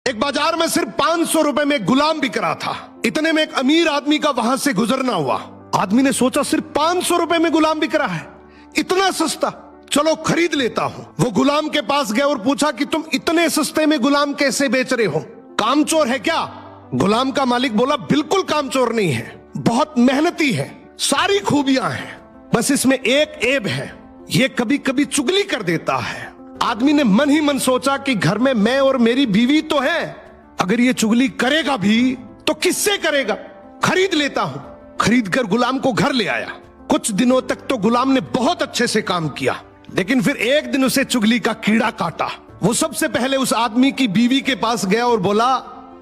एक बाजार में सिर्फ 500 रुपए में एक गुलाम बिक रहा था। इतने में एक अमीर आदमी का वहां से गुजरना हुआ। आदमी ने सोचा सिर्फ 500 रुपए में गुलाम बिक रहा है, इतना सस्ता, चलो खरीद लेता हूं। वो गुलाम के पास गया और पूछा कि तुम इतने सस्ते में गुलाम कैसे बेच रहे हो, कामचोर है क्या? गुलाम का मालिक बोला बिल्कुल कामचोर नहीं है, बहुत मेहनती है, सारी खूबियां हैं, बस इसमें एक ऐब है, ये कभी कभी चुगली कर देता है। आदमी ने मन ही मन सोचा कि घर में मैं और मेरी बीवी तो है, अगर ये चुगली करेगा भी तो किससे करेगा, खरीद लेता हूं। खरीद कर गुलाम को घर ले आया। कुछ दिनों तक तो गुलाम ने बहुत अच्छे से काम किया, लेकिन फिर एक दिन उसे चुगली का कीड़ा काटा। वो सबसे पहले उस आदमी की बीवी के पास गया और बोला,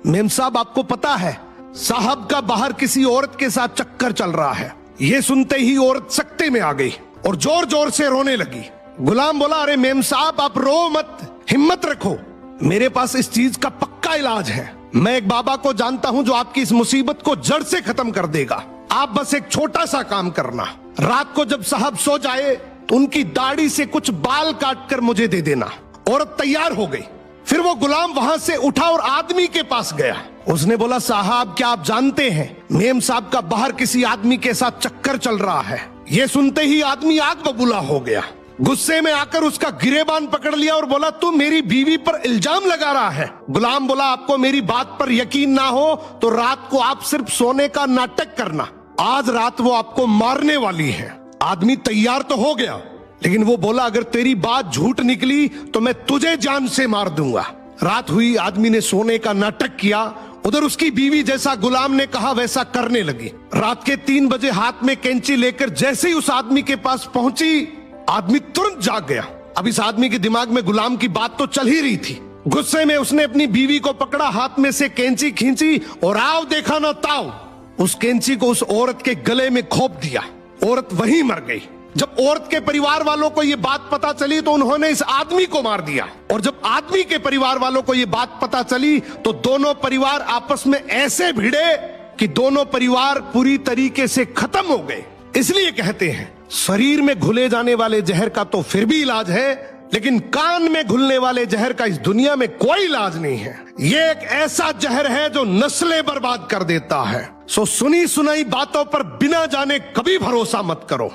मेम साहब आपको पता है साहब का बाहर किसी औरत के साथ चक्कर चल रहा है। ये सुनते ही औरत सकते में आ गई और जोर जोर से रोने लगी। गुलाम बोला, अरे मेम साहब आप रो मत, हिम्मत रखो, मेरे पास इस चीज का पक्का इलाज है। मैं एक बाबा को जानता हूं जो आपकी इस मुसीबत को जड़ से खत्म कर देगा। आप बस एक छोटा सा काम करना, रात को जब साहब सो जाए तो उनकी दाढ़ी से कुछ बाल काट कर मुझे दे देना। औरत तैयार हो गई। फिर वो गुलाम वहां से उठा और आदमी के पास गया। उसने बोला, साहब क्या आप जानते हैं मेम साहब का बाहर किसी आदमी के साथ चक्कर चल रहा है। ये सुनते ही आदमी आग बबूला हो गया। गुस्से में आकर उसका गिरेबान पकड़ लिया और बोला, तू मेरी बीवी पर इल्जाम लगा रहा है। गुलाम बोला, आपको मेरी बात पर यकीन ना हो तो रात को आप सिर्फ सोने का नाटक करना, आज रात वो आपको मारने वाली है। आदमी तैयार तो हो गया, लेकिन वो बोला, अगर तेरी बात झूठ निकली तो मैं तुझे जान से मार दूंगा। रात हुई, आदमी ने सोने का नाटक किया। उधर उसकी बीवी जैसा गुलाम ने कहा वैसा करने लगी। रात के 3 बजे हाथ में कैंची लेकर जैसे ही उस आदमी के पास पहुंची, आदमी तुरंत जाग गया। अब इस आदमी के दिमाग में गुलाम की बात तो चल ही रही थी। गुस्से में उसने अपनी बीवी को पकड़ा, हाथ में से कैंची खींची और आओ देखा ना ताओ, उस कैंची को उस औरत के गले में खोप दिया। औरत वहीं मर गई। जब औरत के परिवार वालों को ये बात पता चली तो उन्होंने इस आदमी को मार दिया। और जब आदमी के परिवार वालों को ये बात पता चली तो दोनों परिवार आपस में ऐसे भिड़े कि दोनों परिवार पूरी तरीके से खत्म हो गए। इसलिए कहते हैं शरीर में घुले जाने वाले जहर का तो फिर भी इलाज है, लेकिन कान में घुलने वाले जहर का इस दुनिया में कोई इलाज नहीं है। ये एक ऐसा जहर है जो नस्लें बर्बाद कर देता है। सो सुनी सुनाई बातों पर बिना जाने कभी भरोसा मत करो।